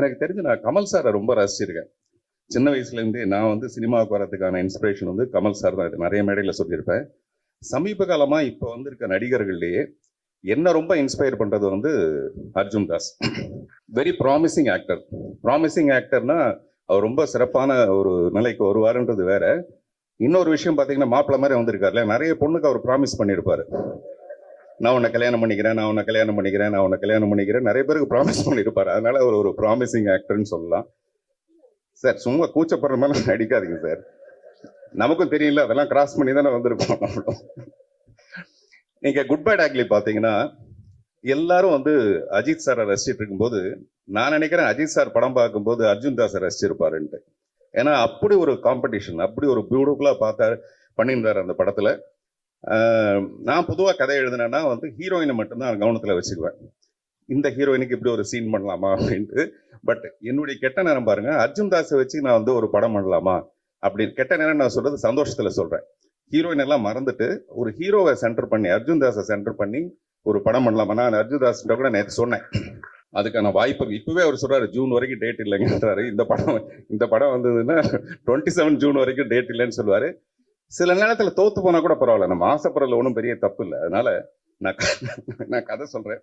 எனக்கு தெரிஞ்சு நான் கமல் சாரை ரொம்ப ரசிச்சிருக்கேன். சின்ன வயசுலேருந்தே நான் வந்து சினிமாவுக்கு வரதுக்கான இன்ஸ்பிரேஷன் வந்து கமல் சார் தான். இது நிறைய மேடையில் சொல்லியிருப்பேன். சமீப காலமாக இப்போ வந்திருக்க நடிகர்கள்லேயே என்ன ரொம்ப இன்ஸ்பயர் பண்ணுறது வந்து Arjun Das. Very promising actor. Promising ஆக்டர்னா அவர் ரொம்ப சிறப்பான ஒரு நிலைக்கு வருவாருன்றது வேற. இன்னொரு விஷயம் பார்த்தீங்கன்னா, மாப்பிள்ளை மாதிரி வந்திருக்காருல, நிறைய பொண்ணுக்கு அவர் ப்ராமிஸ் பண்ணியிருப்பாரு. நான் உன்னை கல்யாணம் பண்ணிக்கிறேன், நான் உன்னை கல்யாணம் பண்ணிக்கிறேன், நான் உன்னை கல்யாணம் பண்ணிக்கிறேன், நிறைய பேருக்கு ப்ராமிஸ் பண்ணியிருப்பாரு. அதனால அவர் ஒரு ப்ராமிசிங் ஆக்டர்னு சொல்லலாம். சார் சும்மா கூச்சப்படுற மாதிரி நடிக்காதீங்க சார். நமக்கும் தெரியல, அதெல்லாம் கிராஸ் பண்ணி தானே வந்திருக்கோம் நம்மளும். நீங்க குட் பை டாக்லி பார்த்தீங்கன்னா, எல்லாரும் வந்து அஜித் சாரை ரசிச்சிட்டு இருக்கும்போது நான் நினைக்கிறேன் அஜித் சார் படம் பார்க்கும்போது அர்ஜுன் தாஸை ரசிச்சிருப்பாருன்ட்டு. ஏன்னா அப்படி ஒரு காம்படிஷன், அப்படி ஒரு பியூட்டிஃபுல்லா பண்ணியிருந்தாரு அந்த படத்துல. நான் பொதுவாக கதை எழுதினேன்னா வந்து ஹீரோயினை மட்டும்தான் கவனத்தில் வச்சுக்குவேன். இந்த ஹீரோயினுக்கு இப்படி ஒரு சீன் பண்ணலாமா அப்படின்ட்டு. பட் என்னுடைய கெட்ட நேரம் பாருங்க, அர்ஜுன் தாஸை வச்சு நான் வந்து ஒரு படம் பண்ணலாமா அப்படின்னு. கெட்ட நேரம் நான் சொல்றது சந்தோஷத்துல சொல்றேன். ஹீரோயின் எல்லாம் மறந்துட்டு ஒரு ஹீரோவை சென்டர் பண்ணி அர்ஜுன் தாஸை சென்டர் பண்ணி ஒரு படம் பண்ணலாமா. நான் அர்ஜுன் தாஸ் கூட நேற்று சொன்னேன் அதுக்கான வாய்ப்பு. இப்பவே அவர் சொல்றாரு ஜூன் வரைக்கும் டேட் இல்லைங்கன்றாரு. இந்த படம் வந்ததுன்னா 27 ஜூன் வரைக்கும் டேட் இல்லைன்னு சொல்லுவாரு. சில நேரத்தில் தோத்து போனா கூட பரவாயில்ல, நம்ம ஆசைப்படுறதுல ஒன்றும் பெரிய தப்பு இல்லை. அதனால நான் கதை சொல்றேன்.